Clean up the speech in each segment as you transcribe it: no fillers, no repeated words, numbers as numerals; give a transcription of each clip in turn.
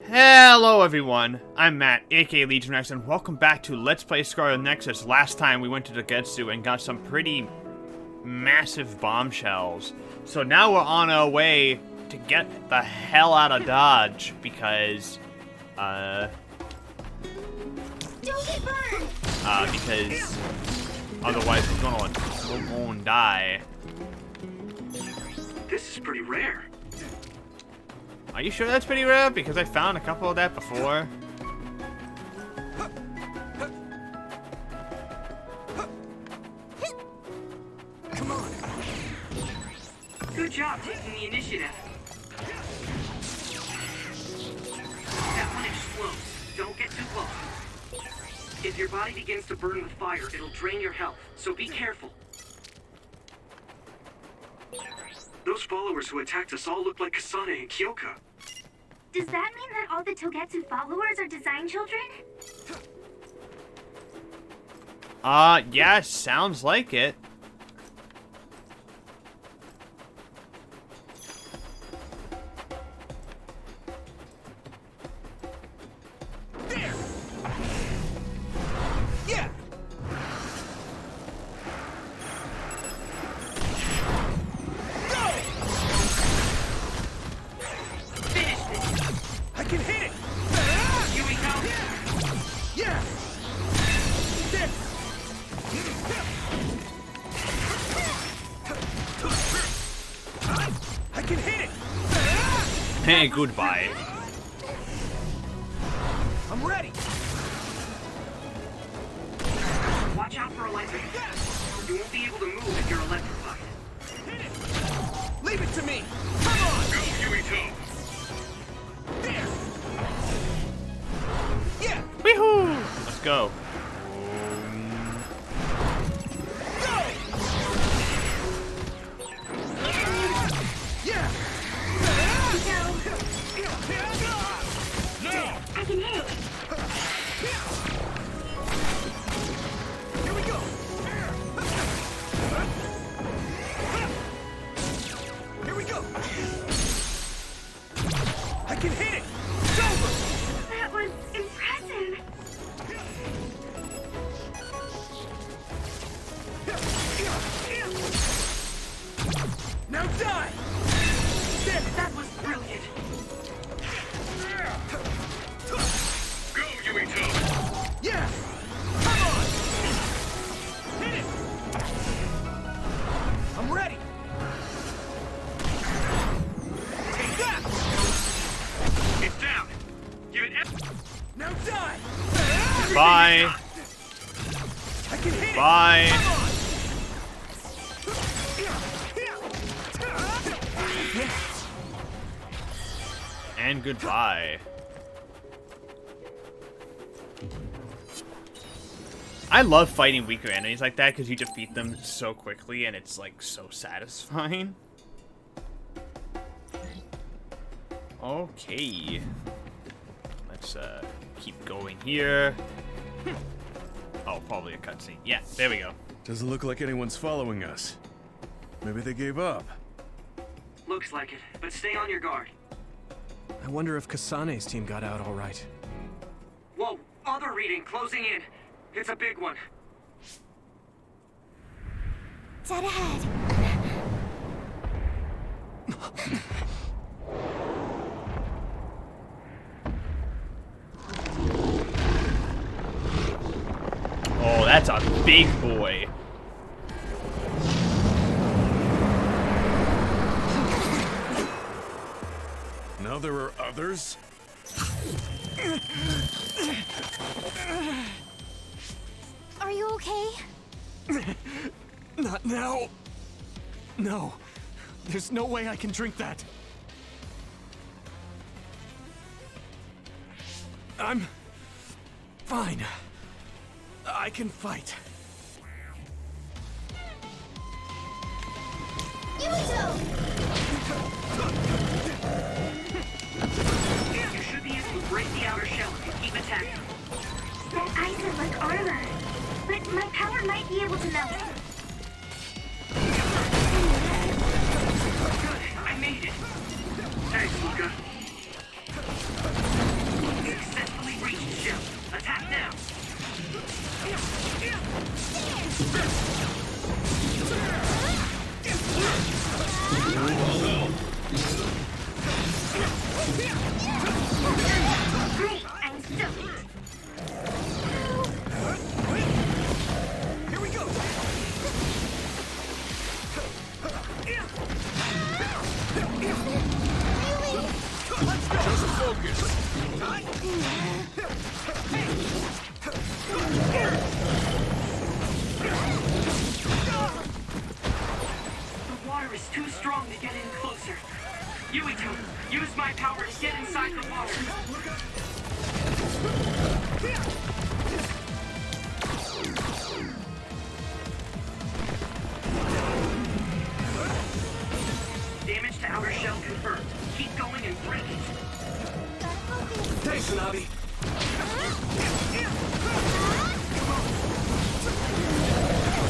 Hello everyone, I'm Matt, aka Legion Rex, and welcome back to Let's Play Scarlet Nexus. Last time we went to Togetsu and got some pretty massive bombshells. So now we're on our way to get the hell out of Dodge, because, Don't get burned! because otherwise we're gonna die. This is pretty rare. Are you sure that's pretty rare? Because I found a couple of that before. Come on. Good job taking the initiative. That one explodes. Don't get too close. If your body begins to burn with fire, it'll drain your health, so be careful. Those followers who attacked us all look like Kasane and Kyoka. Does that mean that all the Togetsu followers are design children? Yeah, sounds like it. There! Yeah! Go! Finish this! I can hit it! Here we go! Yeah! There! I can hit it! Hey, goodbye. I'm ready! Watch out for electric. You won't be able to move if you're electrified. Hit it! Leave it to me! Come on! Go, Yuito! There! Yeah! Weehoo! Let's go. Go! Yeah! No! I can hit it! Here we go! Here we go! I can hit it! It's over! That was impressive! Now die! There! That was brilliant! Go, Yuito! Yeah! Come on! Hit it! I'm ready! Take that! It's down! Give it F! Now die! Bye. I can hit it! Bye. Come on! And goodbye. I love fighting weaker enemies like that because you defeat them so quickly and it's like so satisfying. Okay. Let's keep going here. Oh, probably a cutscene. Yeah, there we go. Doesn't look like anyone's following us. Maybe they gave up. Looks like it, but stay on your guard. I wonder if Kasane's team got out all right. Whoa, other reading closing in. It's a big one. Dead ahead. Oh, that's a big boy. Now there are others? Are you okay? Not now. No. There's no way I can drink that. I'm fine. I can fight. Yuito! You should be able to break the outer shell if you keep attacking. That ice is like armor. But my power might be able to melt it. Good, I made it. Thanks, Luca. way, Tsunabi.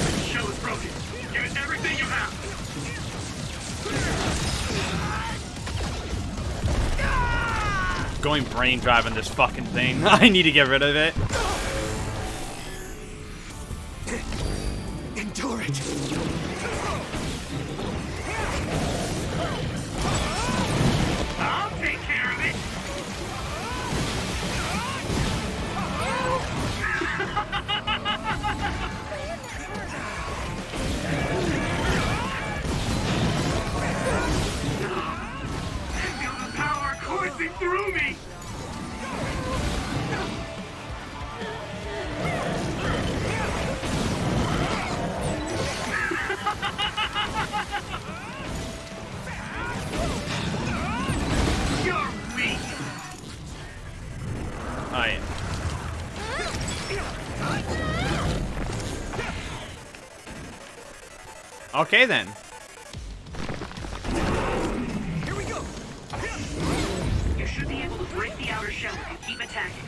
The shell is broken. Give it everything you have. Going brain drive on this fucking thing. I need to get rid of it. Endure it. I'll take care of it. Feel the power coursing through me. You're weak. Alright. Okay then. Here we go. You should be able to break the outer shell if you keep attacking.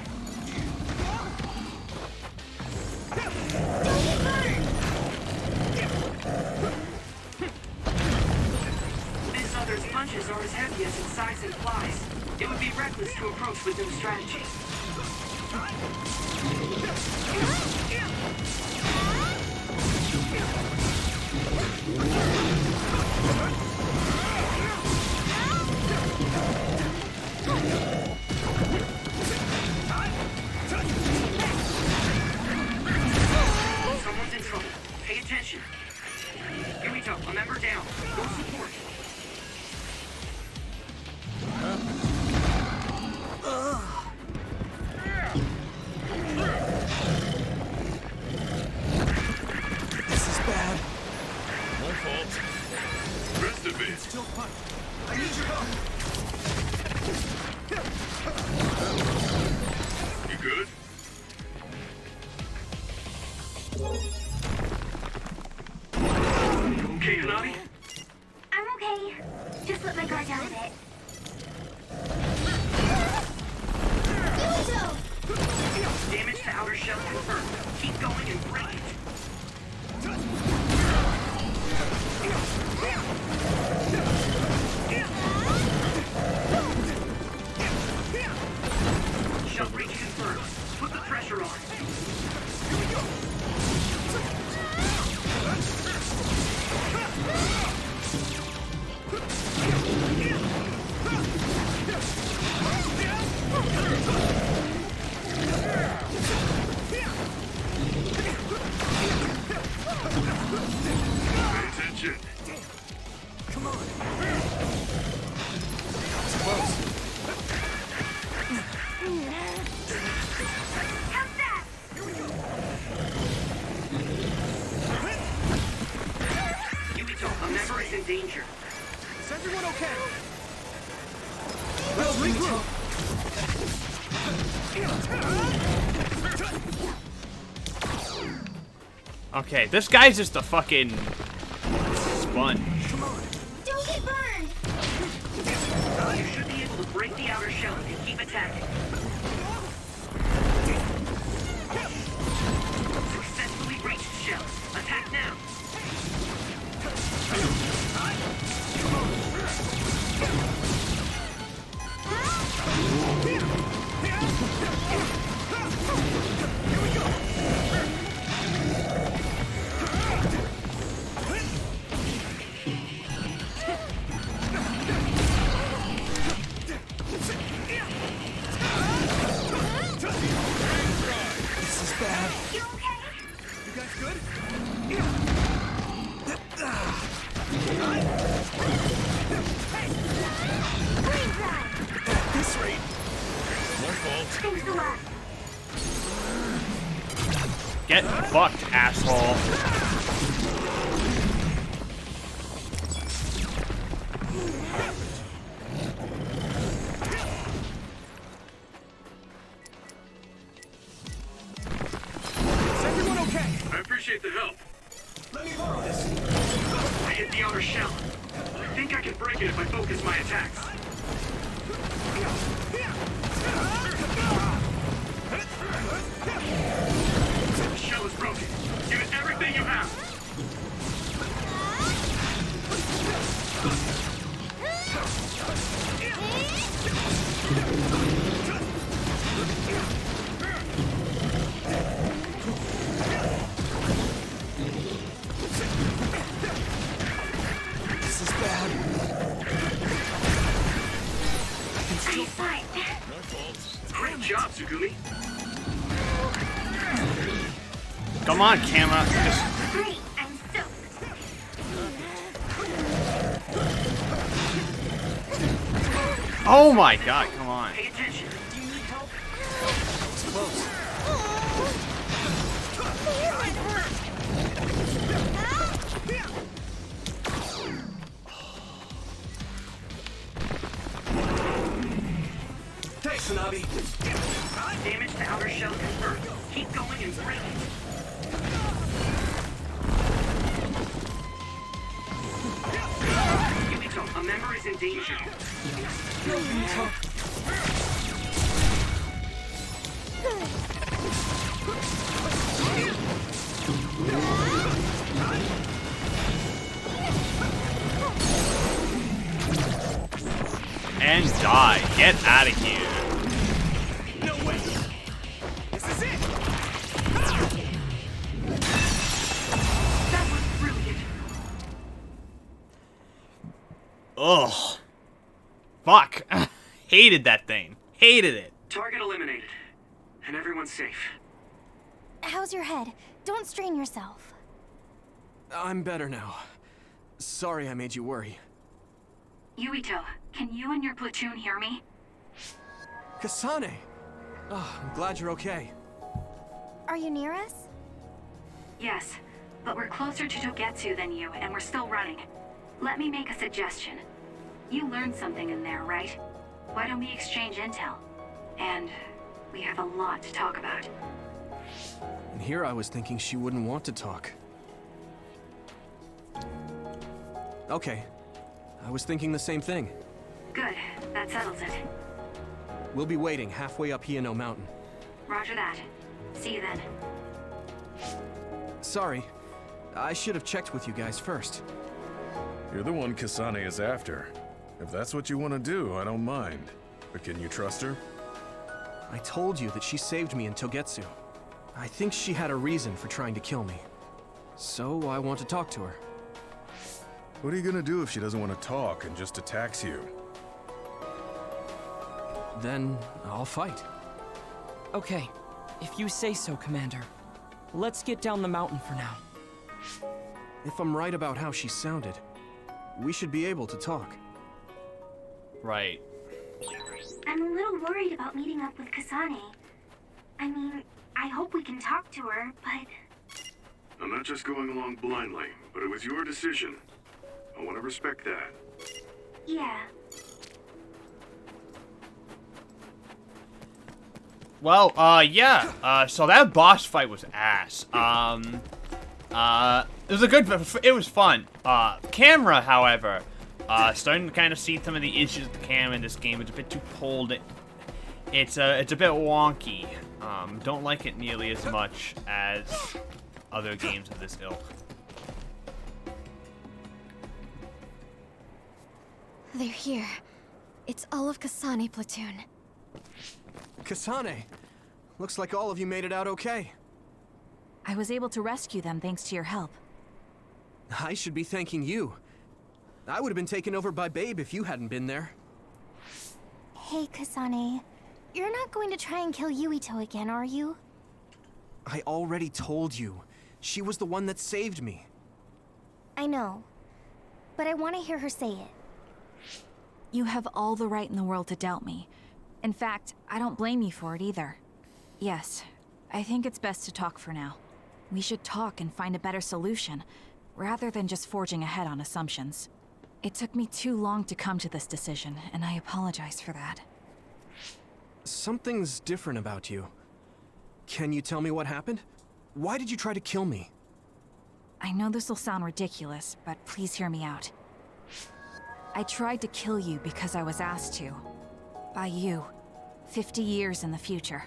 This other's punches are as heavy as its size implies. It would be reckless to approach with no strategy. Someone's in trouble. Pay attention. Yurito, a member down. Go support. This is bad. My fault. Rest of it. Still fun. I need your help. You good? Okay, Konami? I'm okay. Just let my guard down a bit. Damage to outer shell confirmed. Keep going and break it. Shell breach confirmed. Put the pressure on. Pay attention. Come on. It's close. How's that? Yurito, a member is in danger. Is everyone okay? Let's regroup. Okay, this guy's just a fucking sponge. Come on. Don't get burned! You should be able to break the outer shell if you keep attacking. Successfully breached shell. Attack now. This is bad. You okay? You guys good? Green drive! At this rate. My fault. Thanks a lot. Get fucked, asshole. Is everyone okay? I appreciate the help. Let me borrow this. I hit the outer shell. I think I can break it if I focus my attacks. Great job, Tsugumi. Come on, camera. Just... Great, I'm soaked. Oh my god, come on. Pay attention. Do you need help? It's close. Thanks, Sanabi. Damage to outer shell confirmed. Keep going and break it. Yumito, a member is in danger. And die. Get out of here. No way. This is it. That was brilliant. Ugh. Fuck. Hated that thing. Hated it. Target eliminated. And everyone's safe. How's your head? Don't strain yourself. I'm better now. Sorry I made you worry. Yuito, can you and your platoon hear me? Kasane! Oh, I'm glad you're okay. Are you near us? Yes, but we're closer to Togetsu than you, and we're still running. Let me make a suggestion. You learned something in there, right? Why don't we exchange intel? And we have a lot to talk about. And here I was thinking she wouldn't want to talk. Okay. I was thinking the same thing. Good, that settles it. We'll be waiting halfway up Hiyano Mountain. Roger that. See you then. Sorry. I should have checked with you guys first. You're the one Kasane is after. If that's what you want to do, I don't mind. But can you trust her? I told you that she saved me in Togetsu. I think she had a reason for trying to kill me. So I want to talk to her. What are you gonna do if she doesn't want to talk and just attacks you? Then I'll fight. Okay, if you say so, Commander. Let's get down the mountain for now. If I'm right about how she sounded, we should be able to talk. Right. I'm a little worried about meeting up with Kasane. I mean, I hope we can talk to her, but... I'm not just going along blindly, but it was your decision. I want to respect that. yeah. Well, yeah. So that boss fight was ass. It was a good, it was fun. Camera, however, starting to kind of see some of the issues with the camera in this game. It's a bit too pulled. It's a bit wonky. Don't like it nearly as much as other games of this ilk. They're here. It's all of Kasane platoon. Kasane! Looks like all of you made it out okay. I was able to rescue them thanks to your help. I should be thanking you. I would have been taken over by Babe if you hadn't been there. Hey, Kasane. You're not going to try and kill Yuito again, are you? I already told you. She was the one that saved me. I know. But I want to hear her say it. You have all the right in the world to doubt me. In fact, I don't blame you for it either. Yes, I think it's best to talk for now. We should talk and find a better solution, rather than just forging ahead on assumptions. It took me too long to come to this decision, and I apologize for that. Something's different about you. Can you tell me what happened? Why did you try to kill me? I know this will sound ridiculous, but please hear me out. I tried to kill you because I was asked to. By you. 50 years in the future.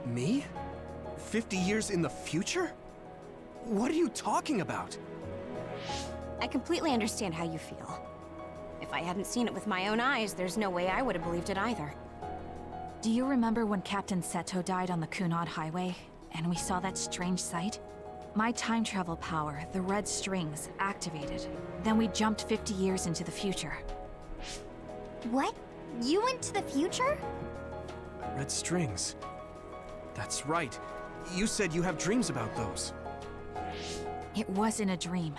Me? 50 years in the future? What are you talking about? I completely understand how you feel. If I hadn't seen it with my own eyes, there's no way I would have believed it either. Do you remember when Captain Seto died on the Kunad Highway, and we saw that strange sight? My time travel power, the red strings, activated. Then we jumped 50 years into the future. What? You went to the future? Red strings. That's right. You said you have dreams about those. It wasn't a dream.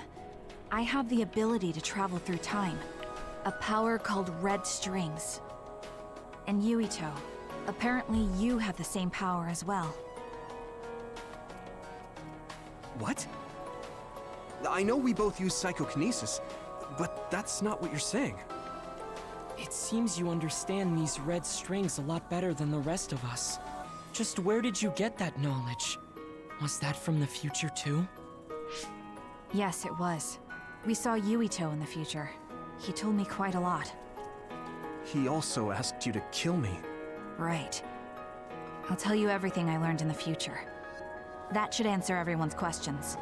I have the ability to travel through time. A power called red strings. And Yuito, apparently you have the same power as well. What? I know we both use psychokinesis, but that's not what you're saying. It seems you understand these red strings a lot better than the rest of us. Just where did you get that knowledge? Was that from the future too? Yes, it was. We saw Yuito in the future. He told me quite a lot. He also asked you to kill me. Right. I'll tell you everything I learned in the future. That should answer everyone's questions.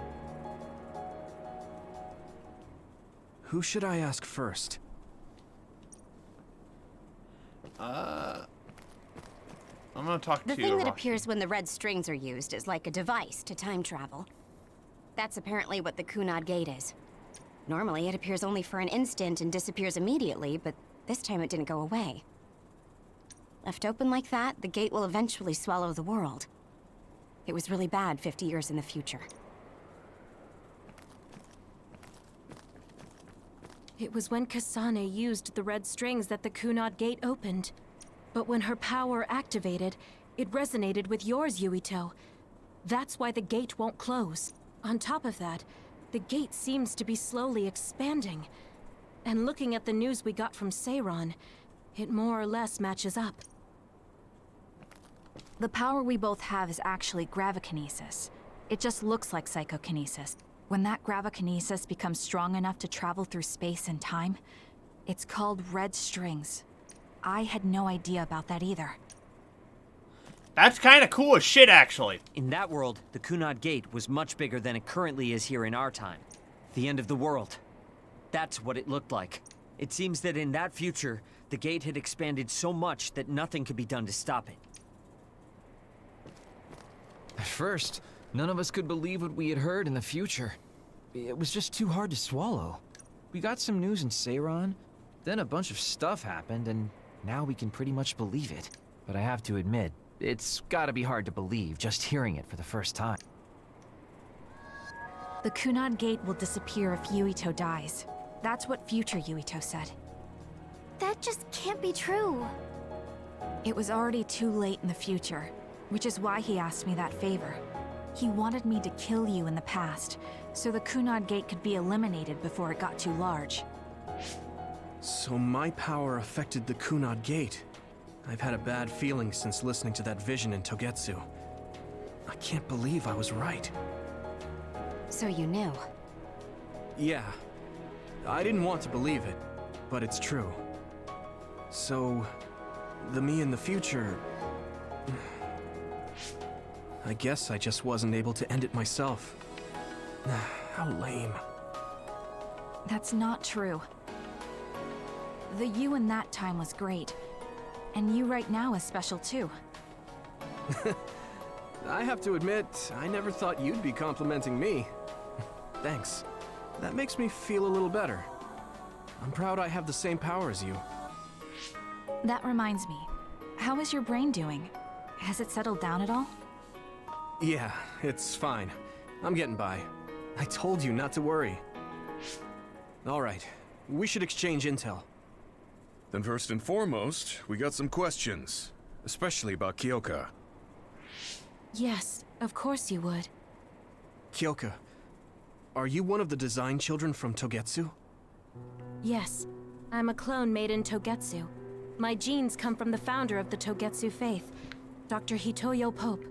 Who should I ask first? I'm gonna talk to The thing that Rocky. appears when the red strings are used is like a device to time travel. That's apparently what the Kunad Gate is. Normally, it appears only for an instant and disappears immediately, but this time it didn't go away. Left open like that, the gate will eventually swallow the world. It was really bad 50 years in the future. It was when Kasane used the red strings that the Kunad Gate opened. But when her power activated, it resonated with yours, Yuito. That's why the gate won't close. On top of that, the gate seems to be slowly expanding. And looking at the news we got from Seiron, it more or less matches up. The power we both have is actually gravikinesis. It just looks like psychokinesis. When that gravikinesis becomes strong enough to travel through space and time, it's called red strings. I had no idea about that either. That's kind of cool as shit, actually. In that world, the Kunad Gate was much bigger than it currently is here in our time. The end of the world. That's what it looked like. It seems that in that future, the gate had expanded so much that nothing could be done to stop it. At first, none of us could believe what we had heard in the future. It was just too hard to swallow. We got some news in Seiron, then a bunch of stuff happened, and now we can pretty much believe it. But I have to admit, it's gotta be hard to believe just hearing it for the first time. The Kunad Gate will disappear if Yuito dies. That's what future Yuito said. That just can't be true. It was already too late in the future, which is why he asked me that favor. He wanted me to kill you in the past, so the Kunad Gate could be eliminated before it got too large. So my power affected the Kunad Gate. I've had a bad feeling since listening to that vision in Togetsu. I can't believe I was right. So you knew. Yeah. I didn't want to believe it, but it's true. So, the me in the future... I guess I just wasn't able to end it myself. How lame. That's not true. The you in that time was great. And you right now is special too. I have to admit, I never thought you'd be complimenting me. Thanks. That makes me feel a little better. I'm proud I have the same power as you. That reminds me. How is your brain doing? Has it settled down at all? Yeah, it's fine. I'm getting by. I told you not to worry. All right, we should exchange intel. Then first and foremost, we got some questions. Especially about Kyoka. Yes, of course you would. Kyoka, are you one of the design children from Togetsu? Yes, I'm a clone made in Togetsu. My genes come from the founder of the Togetsu faith, Dr. Hitoyo Pope.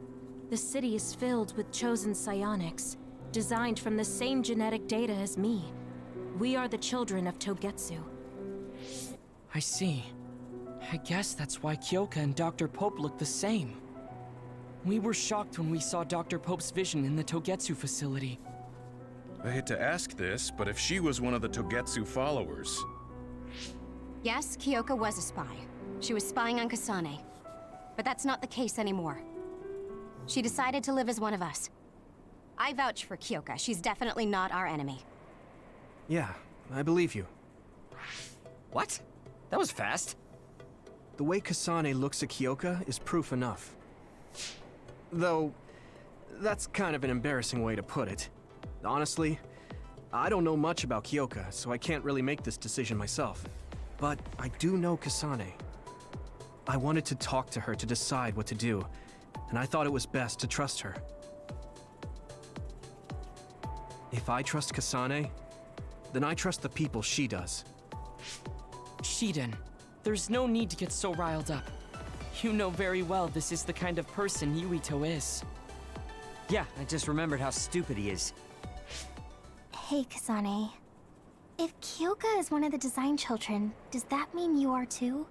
The city is filled with chosen psionics, designed from the same genetic data as me. We are the children of Togetsu. I see. I guess that's why Kyoka and Dr. Pope look the same. We were shocked when we saw Dr. Pope's vision in the Togetsu facility. I hate to ask this, but if she was one of the Togetsu followers... Yes, Kyoka was a spy. She was spying on Kasane. But that's not the case anymore. She decided to live as one of us. I vouch for Kyoka. She's definitely not our enemy. Yeah, I believe you. What? That was fast. The way Kasane looks at Kyoka is proof enough. Though, that's kind of an embarrassing way to put it. Honestly, I don't know much about Kyoka, so I can't really make this decision myself. But I do know Kasane. I wanted to talk to her to decide what to do, and I thought it was best to trust her. If I trust Kasane, then I trust the people she does. Shiden, there's no need to get so riled up. You know very well this is the kind of person Yuito is. Yeah, I just remembered how stupid he is. Hey, Kasane. If Kyoka is one of the design children, does that mean you are too?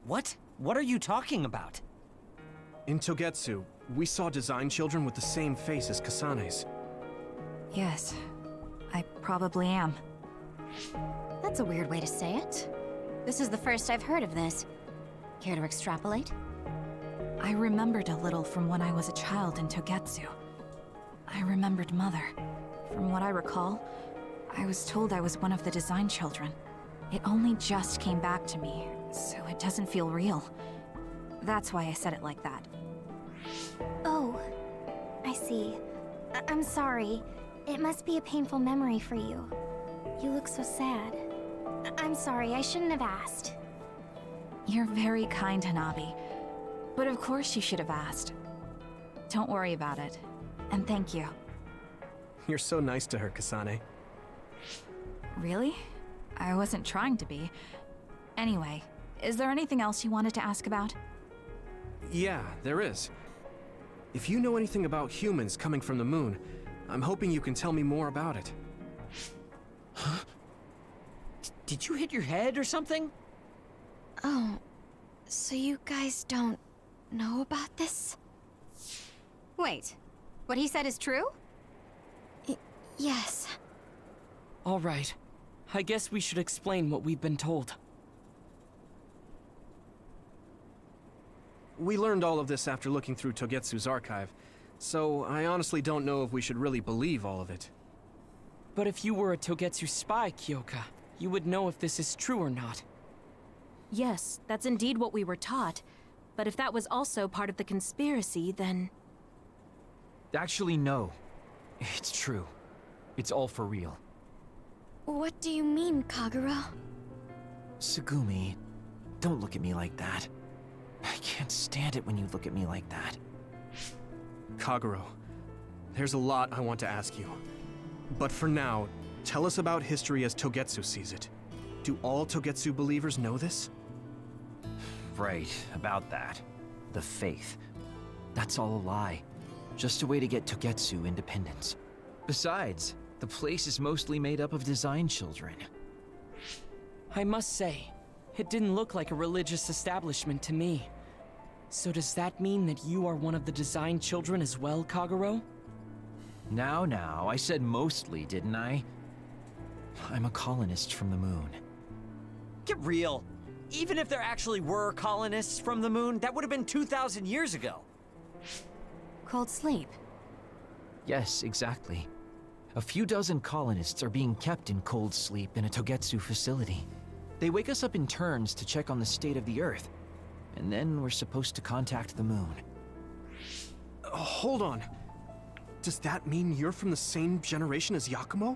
What? What are you talking about? In Togetsu, we saw design children with the same face as Kasane's. Yes, I probably am. That's a weird way to say it. This is the first I've heard of this. Care to extrapolate? I remembered a little from when I was a child in Togetsu. I remembered Mother. From what I recall, I was told I was one of the design children. It only just came back to me, so it doesn't feel real. That's why I said it like that. Oh, I see. I'm sorry. It must be a painful memory for you. You look so sad. I'm sorry, I shouldn't have asked. You're very kind, Hanabi. But of course you should have asked. Don't worry about it. And thank you. You're so nice to her, Kasane. Really? I wasn't trying to be. Anyway, is there anything else you wanted to ask about? Yeah, there is. If you know anything about humans coming from the moon, I'm hoping you can tell me more about it. Huh? Did you hit your head or something? Oh, so you guys don't know about this? Wait, what he said is true? Yes. All right. I guess we should explain what we've been told. We learned all of this after looking through Togetsu's archive, so I honestly don't know if we should really believe all of it. But if you were a Togetsu spy, Kyoka, you would know if this is true or not. Yes, that's indeed what we were taught. But if that was also part of the conspiracy, then... Actually, no. It's true. It's all for real. What do you mean, Kagura? Tsugumi, don't look at me like that. I can't stand it when you look at me like that. Kaguro, there's a lot I want to ask you. But for now, tell us about history as Togetsu sees it. Do all Togetsu believers know this? Right, about that. The faith. That's all a lie. Just a way to get Togetsu independence. Besides, the place is mostly made up of design children. I must say, it didn't look like a religious establishment to me. So does that mean that you are one of the design children as well, Kaguro? Now, I said mostly, didn't I? I'm a colonist from the moon. Get real. Even if there actually were colonists from the moon, that would have been 2,000 years ago. Cold sleep. Yes, exactly. A few dozen colonists are being kept in cold sleep in a Togetsu facility. They wake us up in turns to check on the state of the Earth, and then we're supposed to contact the moon. Hold on. Does that mean you're from the same generation as Yakumo?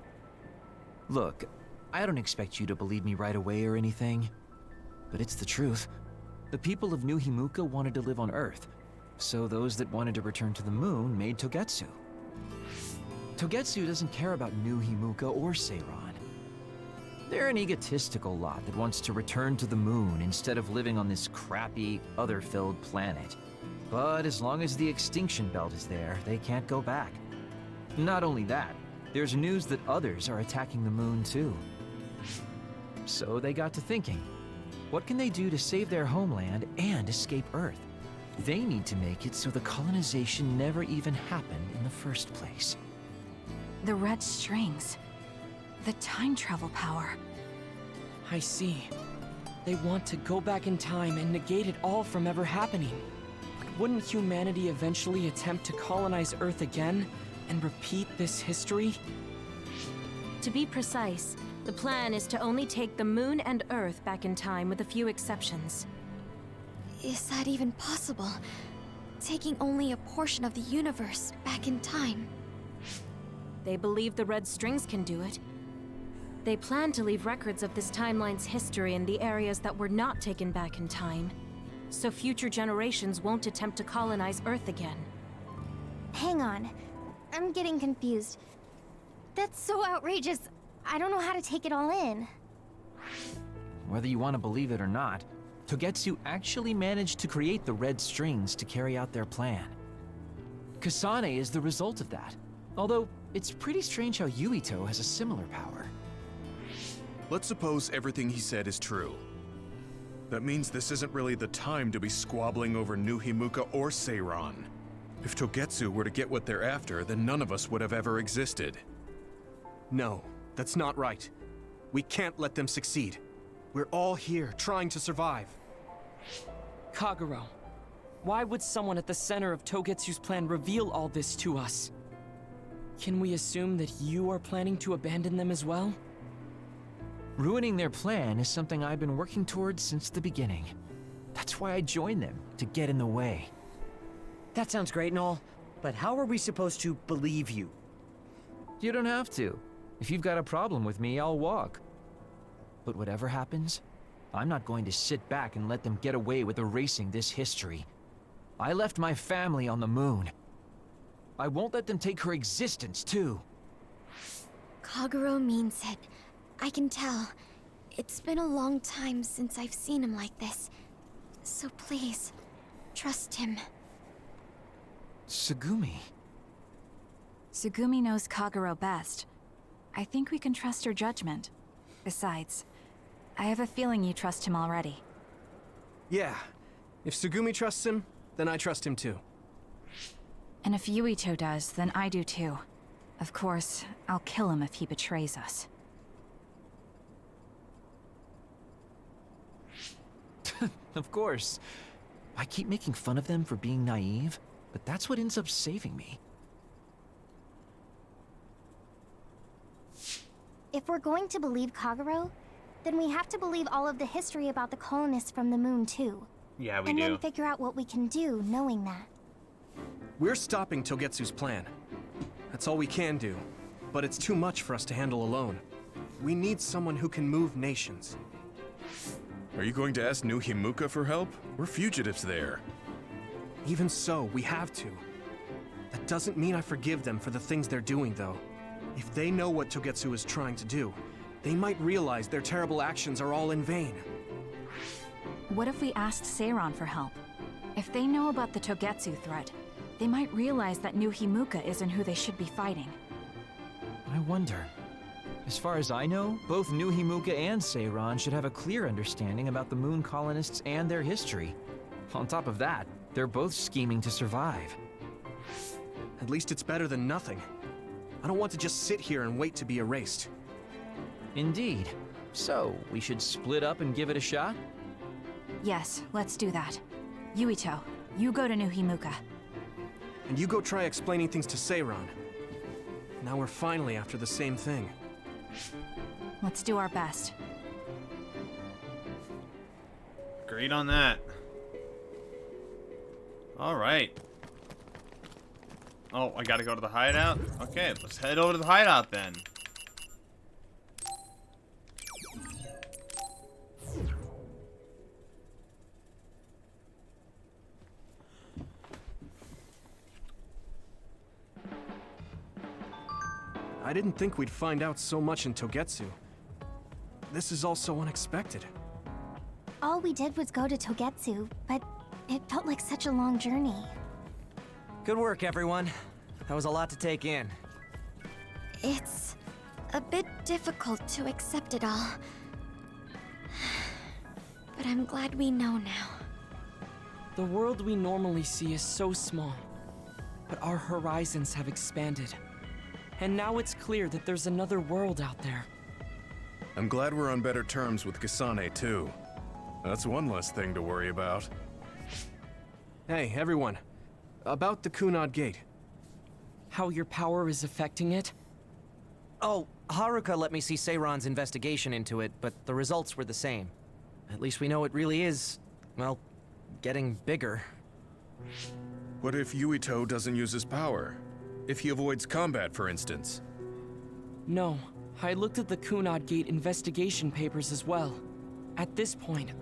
Look, I don't expect you to believe me right away or anything, but it's the truth. The people of New Himuka wanted to live on Earth, so those that wanted to return to the moon made Togetsu. Togetsu doesn't care about New Himuka or Seiran. They're an egotistical lot that wants to return to the moon instead of living on this crappy, other-filled planet. But as long as the extinction belt is there, they can't go back. Not only that, there's news that others are attacking the moon too. So they got to thinking, what can they do to save their homeland and escape Earth? They need to make it so the colonization never even happened in the first place. The red strings. The time travel power. I see. They want to go back in time and negate it all from ever happening. But wouldn't humanity eventually attempt to colonize Earth again and repeat this history? To be precise, The plan is to only take the moon and Earth back in time with a few exceptions. Is that even possible? Taking only a portion of the universe back in time. They believe the red strings can do it. They plan to leave records of this timeline's history in the areas that were not taken back in time, so future generations won't attempt to colonize Earth again. Hang on. I'm getting confused. That's so outrageous. I don't know how to take it all in. Whether you want to believe it or not, Togetsu actually managed to create the red strings to carry out their plan. Kasane is the result of that, although it's pretty strange how Yuito has a similar power. Let's suppose everything he said is true. That means this isn't really the time to be squabbling over New Himuka or Seiran. If Togetsu were to get what they're after, then none of us would have ever existed. No, that's not right. We can't let them succeed. We're all here, trying to survive. Kagero, why would someone at the center of Togetsu's plan reveal all this to us? Can we assume that you are planning to abandon them as well? Ruining their plan is something I've been working towards since the beginning. That's why I joined them, to get in the way. That sounds great and all, but how are we supposed to believe you? You don't have to. If you've got a problem with me, I'll walk. But whatever happens, I'm not going to sit back and let them get away with erasing this history. I left my family on the moon. I won't let them take her existence, too. Kagero means it. I can tell. It's been a long time since I've seen him like this. So please, trust him. Tsugumi. Tsugumi knows Kagero best. I think we can trust her judgment. Besides, I have a feeling you trust him already. Yeah. If Tsugumi trusts him, then I trust him too. And if Yuito does, then I do too. Of course, I'll kill him if he betrays us. Of course. I keep making fun of them for being naive, but that's what ends up saving me. If we're going to believe Kagero, then we have to believe all of the history about the colonists from the moon too. Yeah, we and do. then figure out what we can do knowing that. We're stopping Togetsu's plan. That's all we can do. But it's too much for us to handle alone. We need someone who can move nations. Are you going to ask New Himuka for help? We're fugitives there. Even so, we have to. That doesn't mean I forgive them for the things they're doing, though. If they know what Togetsu is trying to do, they might realize their terrible actions are all in vain. What if we asked Seiran for help? If they know about the Togetsu threat, they might realize that New Himuka isn't who they should be fighting. I wonder. As far as I know, both New Himuka and Seiran should have a clear understanding about the moon colonists and their history. On top of that, they're both scheming to survive. At least it's better than nothing. I don't want to just sit here and wait to be erased. Indeed. So, we should split up and give it a shot? Yes, let's do that. Yuito, you go to New Himuka. And you go try explaining things to Seiran. Now we're finally after the same thing. Let's do our best. Agreed on that. Alright. Oh, I gotta go to the hideout? Okay, let's head over to the hideout then. I didn't think we'd find out so much in Togetsu. This is all so unexpected. All we did was go to Togetsu, but it felt like such a long journey. Good work, everyone. That was a lot to take in. It's a bit difficult to accept it all. But I'm glad we know now. The world we normally see is so small, but our horizons have expanded. And now it's clear that there's another world out there. I'm glad we're on better terms with Kasane, too. That's one less thing to worry about. Hey, everyone. About the Kunad Gate. How your power is affecting it? Oh, Haruka let me see Seiron's investigation into it, but the results were the same. At least we know it really is, well, getting bigger. What if Yuito doesn't use his power? If he avoids combat, for instance? No, I looked at the Kunad Gate investigation papers as well. At this point,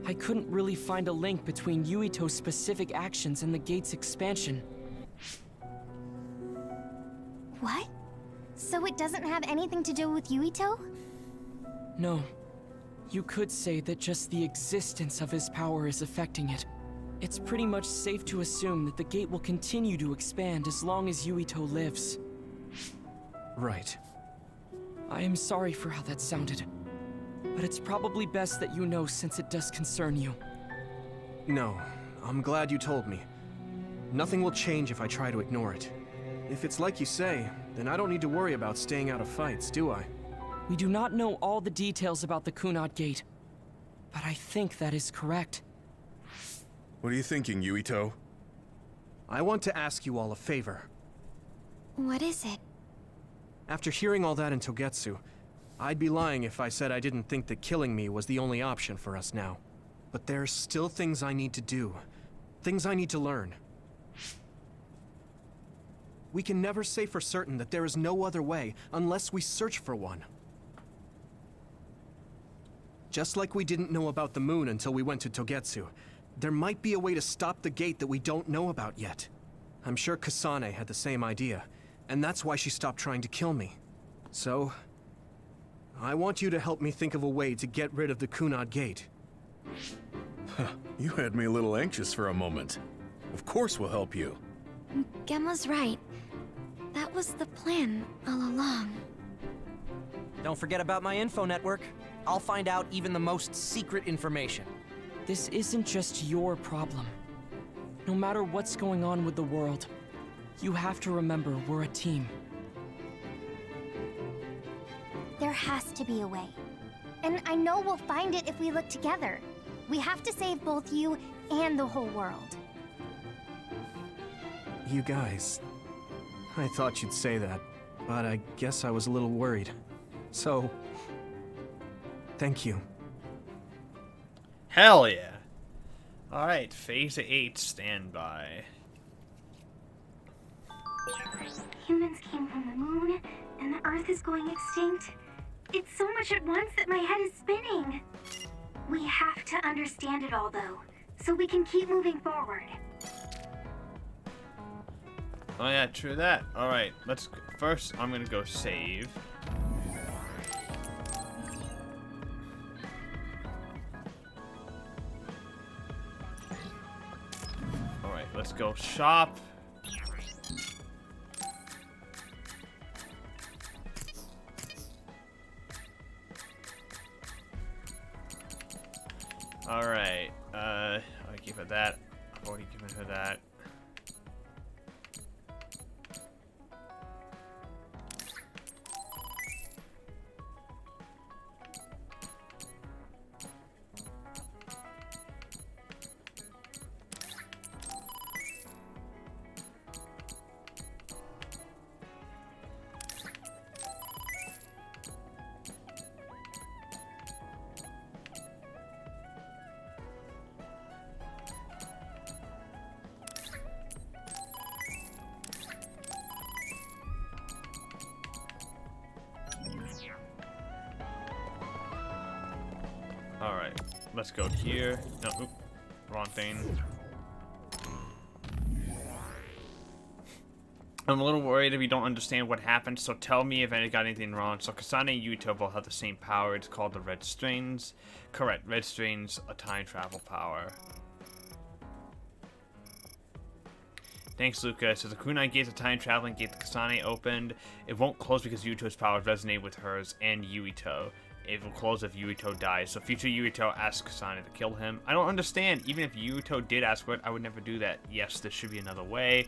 I couldn't really find a link between Yuito's specific actions and the gate's expansion. What? So it doesn't have anything to do with Yuito? No. You could say that just the existence of his power is affecting it. It's pretty much safe to assume that the gate will continue to expand as long as Yuito lives. Right. I am sorry for how that sounded, but it's probably best that you know since it does concern you. No, I'm glad you told me. Nothing will change if I try to ignore it. If it's like you say, then I don't need to worry about staying out of fights, do I? We do not know all the details about the Kunad Gate, but I think that is correct. What are you thinking, Yuito? I want to ask you all a favor. What is it? After hearing all that in Togetsu, I'd be lying if I said I didn't think that killing me was the only option for us now. But there's still things I need to do. Things I need to learn. We can never say for certain that there is no other way unless we search for one. Just like we didn't know about the moon until we went to Togetsu, there might be a way to stop the gate that we don't know about yet. I'm sure Kasane had the same idea, and that's why she stopped trying to kill me. So, I want you to help me think of a way to get rid of the Kunad Gate. You had me a little anxious for a moment. Of course we'll help you. Gemma's right. That was the plan all along. Don't forget about my info network. I'll find out even the most secret information. This isn't just your problem. No matter what's going on with the world, you have to remember we're a team. There has to be a way. And I know we'll find it if we look together. We have to save both you and the whole world. You guys... I thought you'd say that, but I guess I was a little worried. So... thank you. Hell yeah. Alright, Phase 8 standby. Humans came from the moon, and the Earth is going extinct. It's so much at once that my head is spinning. We have to understand it all, though, so we can keep moving forward. Oh yeah, true that. Alright, first I'm gonna go save. Alright, let's go shop. Alright, I'll give her that. I've already given her that. Alright, let's go here. No, oop, wrong thing. I'm a little worried if you don't understand what happened, so tell me if I got anything wrong. So Kasane and Yuito both have the same power. It's called the Red Strings. Correct, Red Strings, a time travel power. Thanks, Luca. So the Kunai Gate's a time traveling gate that Kasane opened. It won't close because Yuito's powers resonate with hers and Yuito. It will close if Yuito dies. So future Yuito asks Kasane to kill him. I don't understand. Even if Yuito did ask for it, I would never do that. Yes, there should be another way.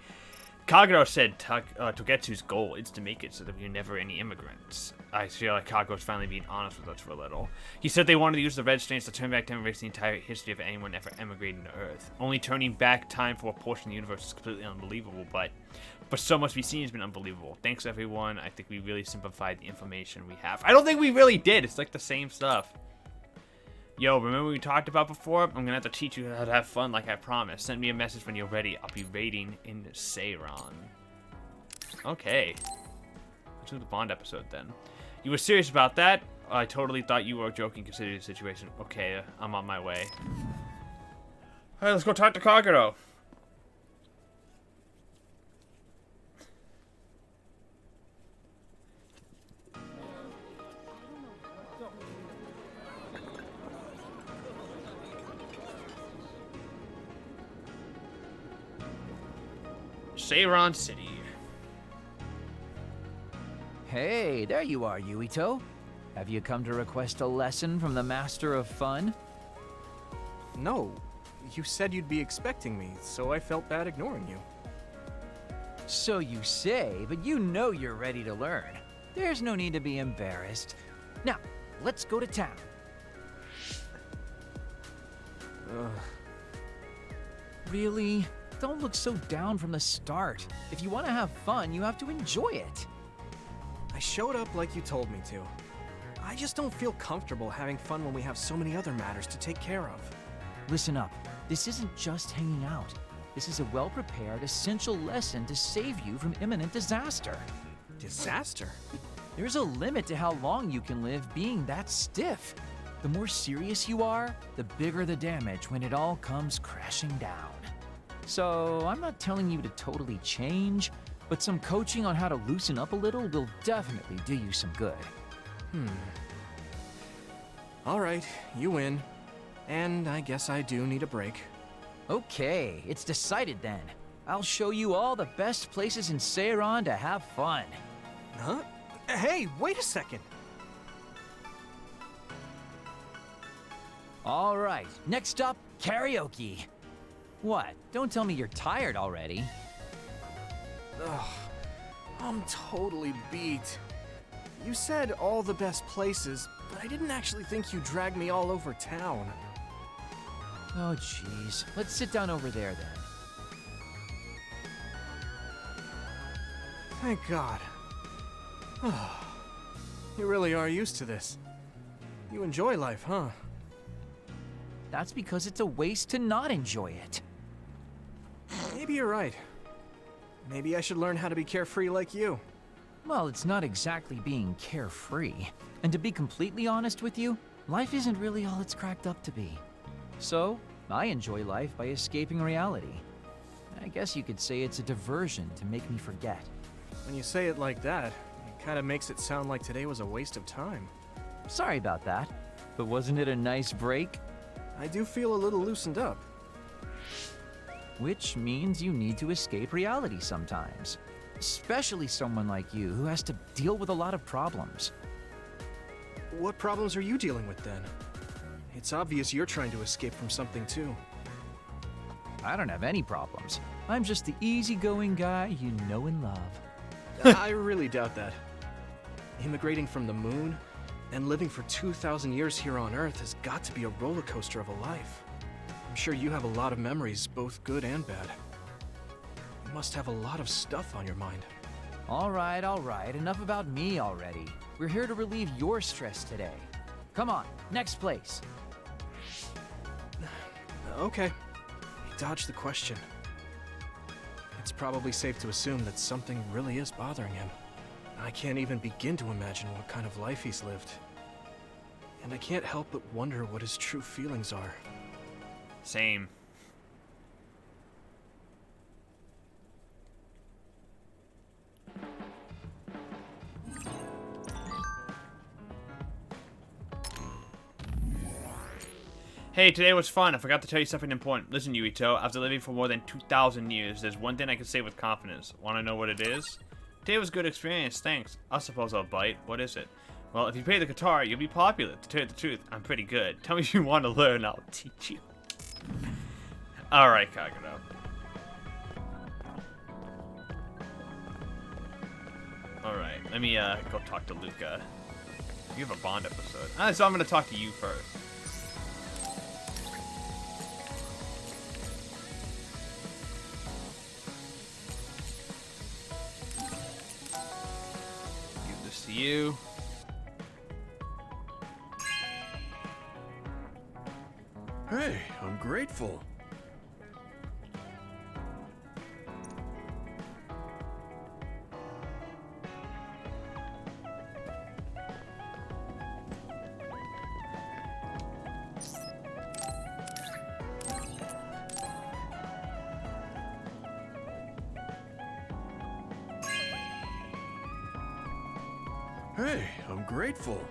Kagero said Togetsu's goal is to make it so that we are never any immigrants. I feel like Kagero's finally being honest with us for a little. He said they wanted to use the red stains to turn back time and erase the entire history of anyone ever emigrating to Earth. Only turning back time for a portion of the universe is completely unbelievable, but so much we've seen has been unbelievable. Thanks, everyone. I think we really simplified the information we have. I don't think we really did. It's like the same stuff. Yo, remember we talked about before? I'm gonna have to teach you how to have fun like I promised. Send me a message when you're ready. I'll be raiding in Seiron. Okay. Let's do the Bond episode then. You were serious about that? I totally thought you were joking considering the situation. Okay, I'm on my way. Alright, let's go talk to Kagero. Seiron City. Hey, there you are, Yuito. Have you come to request a lesson from the Master of Fun? No. You said you'd be expecting me, so I felt bad ignoring you. So you say, but you know you're ready to learn. There's no need to be embarrassed. Now, let's go to town. Really? Don't look so down from the start. If you want to have fun, you have to enjoy it. I showed up like you told me to. I just don't feel comfortable having fun when we have so many other matters to take care of. Listen up. This isn't just hanging out. This is a well-prepared, essential lesson to save you from imminent disaster. Disaster? There's a limit to how long you can live being that stiff. The more serious you are, the bigger the damage when it all comes crashing down. So, I'm not telling you to totally change, but some coaching on how to loosen up a little will definitely do you some good. Alright, you win. And I guess I do need a break. Okay, it's decided then. I'll show you all the best places in Seiron to have fun. Huh? Hey, wait a second! Alright, next up, karaoke. What? Don't tell me you're tired already. Ugh, I'm totally beat. You said all the best places, but I didn't actually think you dragged me all over town. Oh, jeez. Let's sit down over there, then. Thank God. You really are used to this. You enjoy life, huh? That's because it's a waste to not enjoy it. Maybe you're right. Maybe I should learn how to be carefree like you. Well, it's not exactly being carefree. And to be completely honest with you, life isn't really all it's cracked up to be. So, I enjoy life by escaping reality. I guess you could say it's a diversion to make me forget. When you say it like that, it kind of makes it sound like today was a waste of time. Sorry about that, but wasn't it a nice break? I do feel a little loosened up. Which means you need to escape reality sometimes. Especially someone like you who has to deal with a lot of problems. What problems are you dealing with then? It's obvious you're trying to escape from something too. I don't have any problems. I'm just the easygoing guy you know and love. I really doubt that. Immigrating from the moon and living for 2,000 years here on Earth has got to be a roller coaster of a life. I'm sure you have a lot of memories, both good and bad. You must have a lot of stuff on your mind. All right, enough about me already. We're here to relieve your stress today. Come on, next place. Okay. He dodged the question. It's probably safe to assume that something really is bothering him. I can't even begin to imagine what kind of life he's lived. And I can't help but wonder what his true feelings are. Same. Hey, today was fun. I forgot to tell you something important. Listen, Yuito, after living for more than 2,000 years, there's one thing I can say with confidence. Want to know what it is? Today was a good experience, thanks. I suppose I'll bite. What is it? Well, if you play the guitar, you'll be popular. To tell you the truth, I'm pretty good. Tell me if you want to learn, I'll teach you. Alright, Kagero. Alright, let me go talk to Luca. You have a Bond episode. So I'm gonna talk to you first. Give this to you. Hey, I'm grateful. Hey, I'm grateful.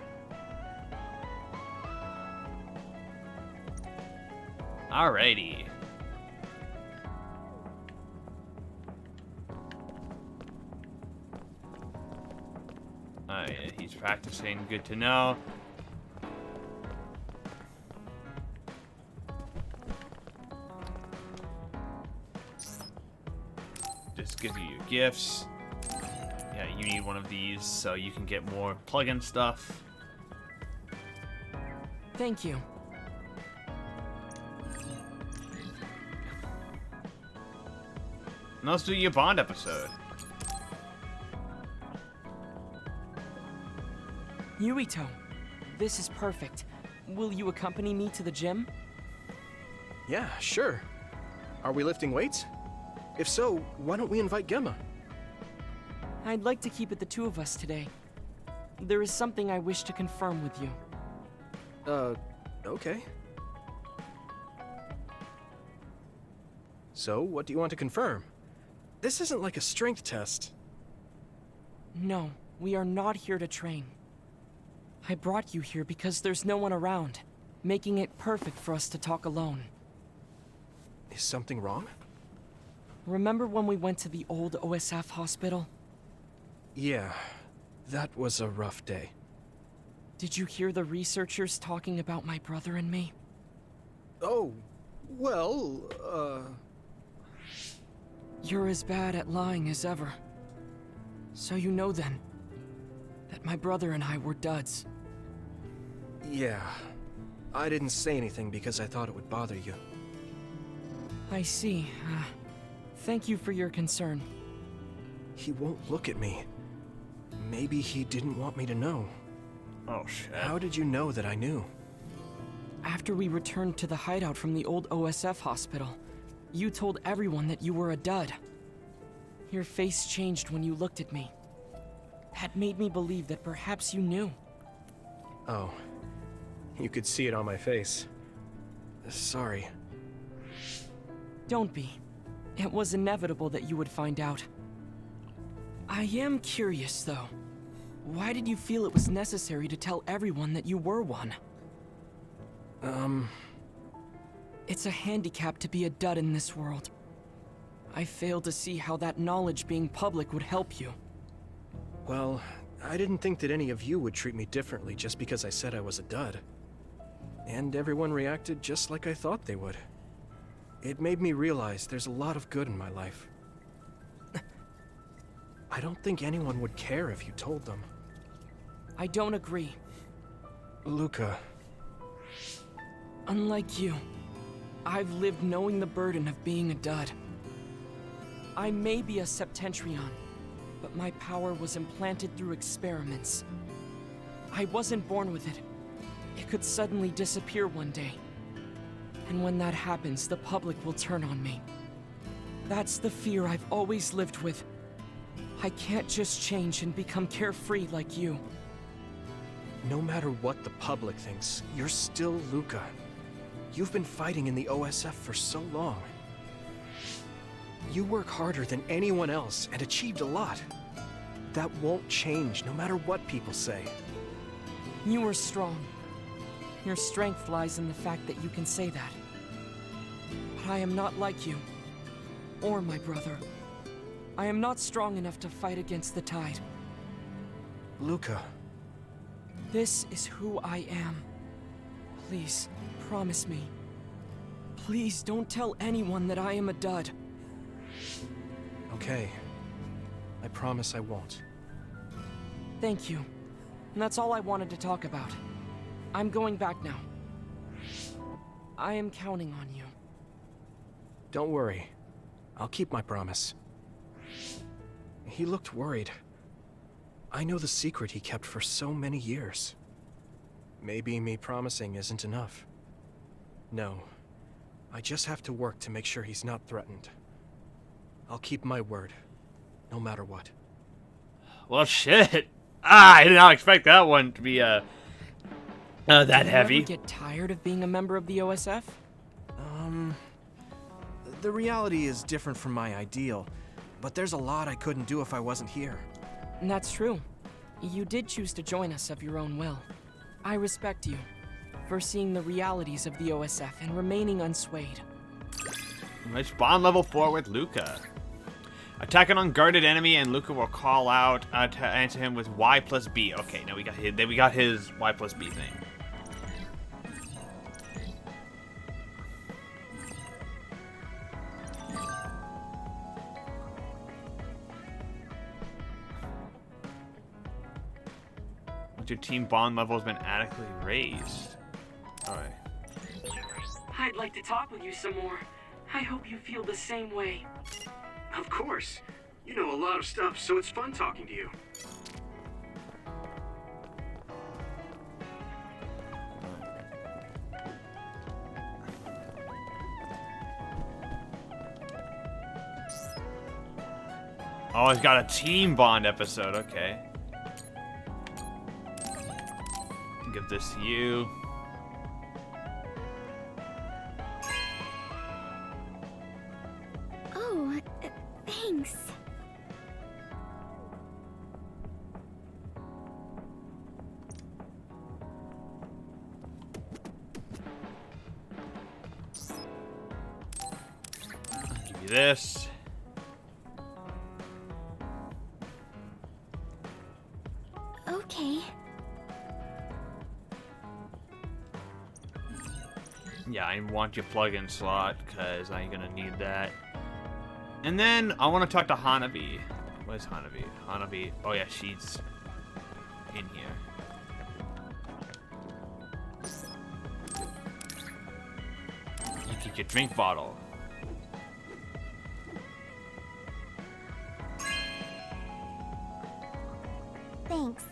Alrighty. Oh yeah, he's practicing. Good to know. Just give you your gifts. Yeah, you need one of these so you can get more plug-in stuff. Thank you. Now let's do your Bond episode. Yuito, this is perfect. Will you accompany me to the gym? Yeah, sure. Are we lifting weights? If so, why don't we invite Gemma? I'd like to keep it the two of us today. There is something I wish to confirm with you. Okay. So, what do you want to confirm? This isn't like a strength test. No, we are not here to train. I brought you here because there's no one around, making it perfect for us to talk alone. Is something wrong? Remember when we went to the old OSF hospital? Yeah, that was a rough day. Did you hear the researchers talking about my brother and me? Oh, well, You're as bad at lying as ever. So you know then, that my brother and I were duds. Yeah. I didn't say anything because I thought it would bother you. I see. Thank you for your concern. He won't look at me. Maybe he didn't want me to know. Oh, shit. How did you know that I knew? After we returned to the hideout from the old OSF hospital, you told everyone that you were a dud. Your face changed when you looked at me. That made me believe that perhaps you knew. Oh. You could see it on my face. Sorry. Don't be. It was inevitable that you would find out. I am curious, though. Why did you feel it was necessary to tell everyone that you were one? It's a handicap to be a dud in this world. I fail to see how that knowledge being public would help you. Well, I didn't think that any of you would treat me differently just because I said I was a dud. And everyone reacted just like I thought they would. It made me realize there's a lot of good in my life. I don't think anyone would care if you told them. I don't agree. Luca. Unlike you, I've lived knowing the burden of being a dud. I may be a Septentrion, but my power was implanted through experiments. I wasn't born with it. It could suddenly disappear one day. And when that happens, the public will turn on me. That's the fear I've always lived with. I can't just change and become carefree like you. No matter what the public thinks, you're still Luca. You've been fighting in the OSF for so long. You work harder than anyone else and achieved a lot. That won't change no matter what people say. You are strong. Your strength lies in the fact that you can say that. But I am not like you. Or my brother. I am not strong enough to fight against the tide. Luca. This is who I am. Please, promise me. Please don't tell anyone that I am a dud. Okay. I promise I won't. Thank you. And that's all I wanted to talk about. I'm going back now. I am counting on you. Don't worry. I'll keep my promise. He looked worried. I know the secret he kept for so many years. Maybe me promising isn't enough. No. I just have to work to make sure he's not threatened. I'll keep my word, no matter what. Well, shit. I did not expect that one to be that heavy. Do you ever get tired of being a member of the OSF? The reality is different from my ideal, but there's a lot I couldn't do if I wasn't here. And that's true. You did choose to join us of your own will. I respect you for seeing the realities of the OSF and remaining unswayed. Let's bond level 4 with Luca. Attack an unguarded enemy and Luca will call out to answer him with Y plus B. Okay, now we got his Y plus B thing. Once your team bond level has been adequately raised. Alright. I'd like to talk with you some more. I hope you feel the same way. Of course. You know a lot of stuff, so it's fun talking to you. Oh, it's got a team bond episode, okay. Give this to you. Oh, thanks. Give you this. Okay. Yeah, I want your plug-in slot, because I ain't gonna need that. And then, I want to talk to Hanabi. Where's Hanabi? Hanabi, oh yeah, she's in here. You get your drink bottle. Thanks.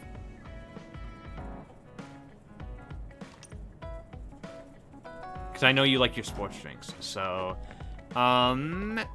Because I know you like your sports drinks, so, and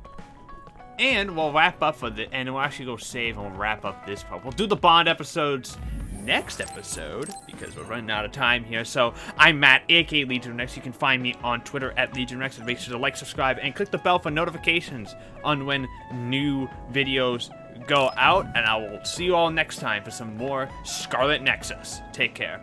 we'll wrap up for the, and we'll actually go save and we'll wrap up this part. We'll do the Bond episodes next episode, because we're running out of time here. So, I'm Matt, aka Legion Rex. You can find me on Twitter at Legion Rex. Make sure to like, subscribe, and click the bell for notifications on when new videos go out. And I will see you all next time for some more Scarlet Nexus. Take care.